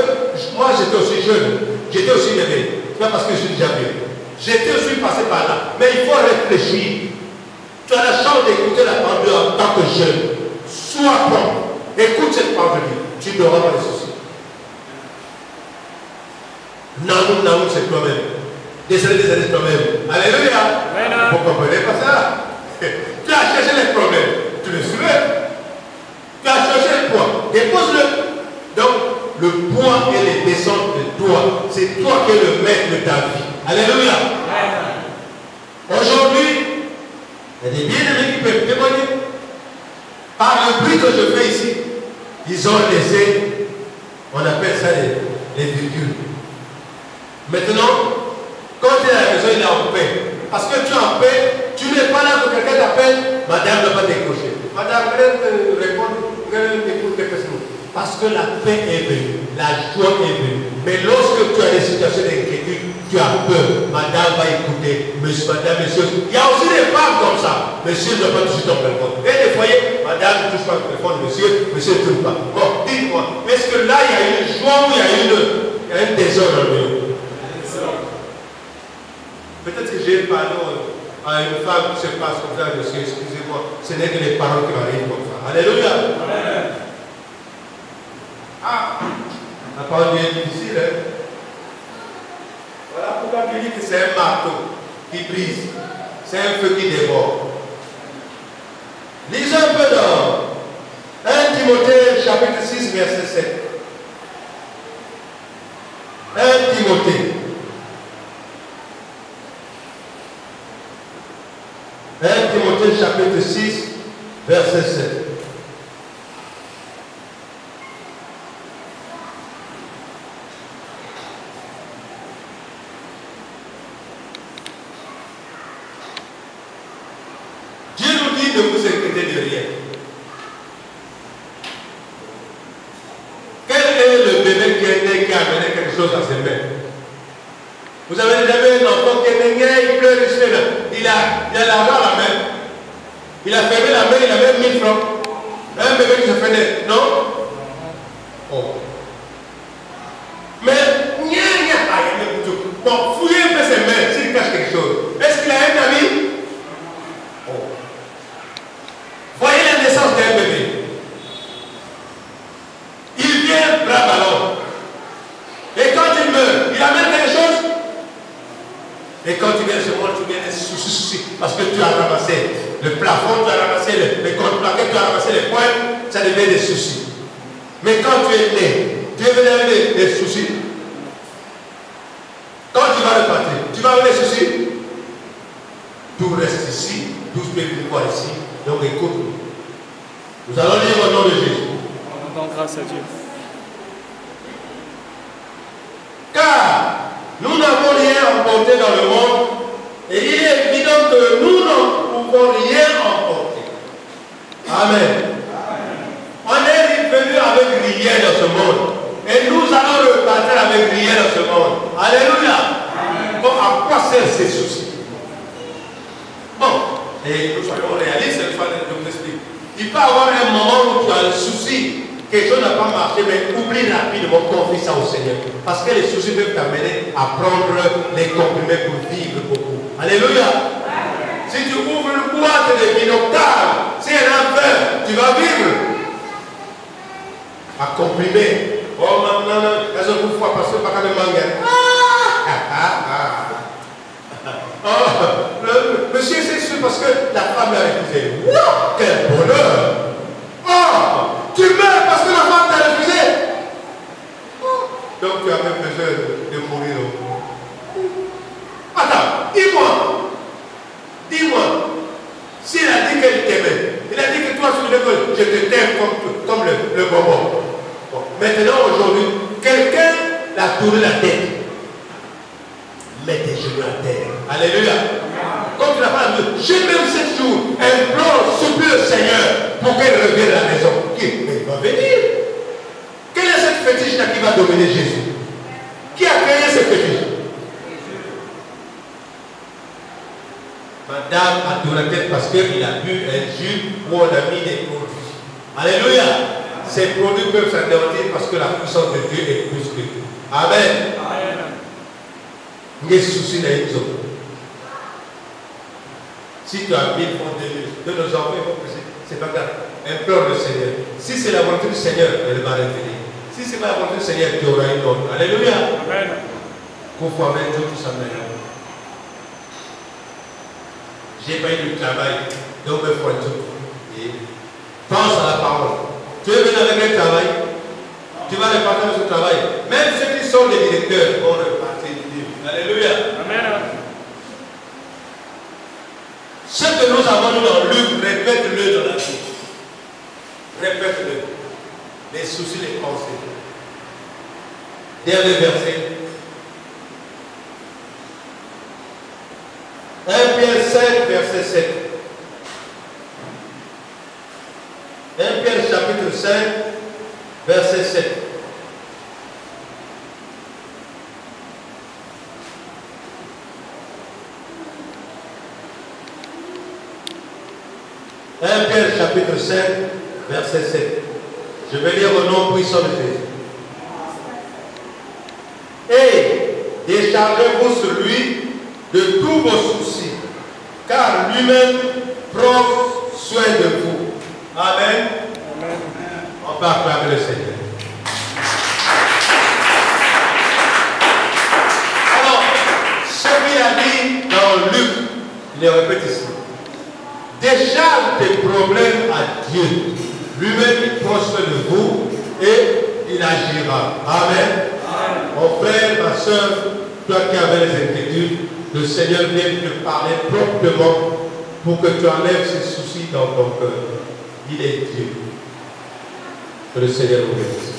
moi j'étais aussi jeune. J'étais aussi bébé. C'est pas parce que je suis déjà vieux. J'étais aussi passé par là. Mais il faut réfléchir. Tu as la chance d'écouter la parole en tant que jeune. Sois prompt. Écoute cette parole. Tu n'auras pas de soucis. Non, c'est toi-même. Désolé, c'est toi-même. Alléluia. Vous ne comprenez pas ça? Tu as cherché les problèmes. Tu les soulèves. Tu as cherché le poids. Dépose-le. Donc, le poids et les descentes de toi, c'est toi qui es le maître de ta vie. Alléluia. Aujourd'hui, il y a des bien-aimés qui peuvent témoigner. Par le bruit que je fais ici, ils ont laissé, on appelle ça les virgules. Maintenant, quand tu es à la maison, il est en paix. Parce que tu es en paix, tu n'es pas là que quelqu'un t'appelle, madame ne va pas décrocher. Madame, venez répondre, venez écouter parce que la paix est venue, la joie est venue. Mais lorsque tu as des situations d'inquiétude, tu as peur. Madame va écouter, monsieur, madame, monsieur. Il y a aussi des femmes comme ça. Monsieur ne doit pas toucher ton téléphone. Et des foyers, madame ne touche pas le téléphone, monsieur, monsieur ne touche pas. Bon, dites-moi, est-ce que là, il y a une joie ou il y a un désordre dans le milieu? Peut-être que j'ai parlé à une femme qui se passe comme ça, monsieur, excusez-moi, ce n'est que les paroles qui m'arrivent comme ça. Alléluia. Amen. Ah, la parole est difficile, hein? Voilà pourquoi il dit que c'est un marteau qui brise, c'est un feu qui dévore. Lisons un peu dans 1 Timothée chapitre 6 verset 7. 1 Timothée. 1 Timothée chapitre 6 verset 7. Ne vous inquiétez de rien. Quel est le bébé qui est né, qui a amené quelque chose à ses mains? Vous avez déjà vu un enfant qui est né, il pleure, il se fait là. Il a l'argent à la main. Il a fermé la main, il a même 1000 francs. Un bébé qui se fait naître, non? Oh. Mais, bon, fouillez un peu ses mains s'il cache quelque chose. Est-ce qu'il a un ami? Voyez la naissance d'un bébé. Il vient bras ballon. Et quand il meurt, il amène quelque chose. Et quand tu viens de ce monde, tu viens de soucis. Parce que tu as ramassé le plafond, tu as ramassé les contre-plaquettes, tu as ramassé les points, ça devient des soucis. Mais quand tu es né, tu es venu avec des soucis. Quand tu vas repartir, tu vas avec des soucis. Tout reste ici, tout ce que tu vois ici. Donc écoute, nous allons lire au nom de Jésus. On rend grâce à Dieu. Car nous n'avons rien emporté dans le monde et il est évident que nous ne pouvons rien emporter. Amen. On est venu avec rien dans ce monde et nous allons repartir avec rien dans ce monde. Alléluia. Bon, à quoi servent ces soucis? Bon. Et nous soyons réalistes, je vous explique. Il peut y avoir un moment où tu as un souci, quelque chose n'a pas marché, mais oublie rapidement, confie ça au Seigneur. Parce que les soucis peuvent t'amener à prendre les comprimés pour vivre beaucoup. Alléluia. Si tu ouvres une boîte de binoctales, si elle a 20, tu vas vivre. À comprimer. Oh, maintenant, elles ont une fois passé par le manga. Monsieur, c'est sûr parce que la femme l'a refusé. Wow, quel bonheur! Oh, tu meurs parce que la femme t'a refusé. Oh. Donc tu as même besoin de mourir. Attends, dis-moi, s'il a dit qu'elle t'aimait, il a dit que toi, je te t'aime comme le bonbon. Bon. Maintenant, aujourd'hui, quelqu'un l'a tourné la tête. Mets tes genoux à terre. Alléluia. Comme tu n'as pas la vie, j'ai même 7 jours, implore, supplie le Seigneur pour qu'elle revienne à la maison. Mais il va venir. Quelle est cette fétiche-là qui va dominer Jésus? Qui a créé cette fétiche? Madame a tourné la tête parce qu'il a bu un jus où on a mis des produits. Alléluia. Ces produits peuvent s'anéantir parce que la puissance de Dieu est plus que tout. Amen. Amen. Les soucis d'un homme. Si tu as 1000 francs de nos enfants, c'est pas grave. Implore le Seigneur. Si c'est la volonté du Seigneur, elle va revenir. Si c'est pas la volonté du Seigneur, tu auras une autre. Alléluia. Amen. J'ai pas eu de travail. Donc, pense à la parole. Tu es venu avec un travail. Tu vas repartir avec ce travail. Même ceux qui sont les directeurs vont repartir du livre. Alléluia. Amen. Ce que nous avons lu dans Luc, répète-le dans la vie. Répète-le. Les soucis, les pensées. Dernier verset. 1 Pierre 5, verset 7. 1 Pierre chapitre 5, verset 7. Pierre chapitre 5, verset 7. Je vais lire au nom puissant de Jésus. Et déchargez-vous sur lui de tous vos soucis, car lui-même prend soin de vous. Amen. Amen. On peut acclamer le Seigneur. Alors, ce qu'il a dit dans Luc, il le répète ici. Décharge tes problèmes à Dieu. Lui-même, il prend soin de vous et il agira. Amen. Amen. Mon frère, ma soeur, toi qui avais les inquiétudes, le Seigneur vient te parler proprement pour que tu enlèves ces soucis dans ton cœur. Il est Dieu. Que le Seigneur vous bénisse.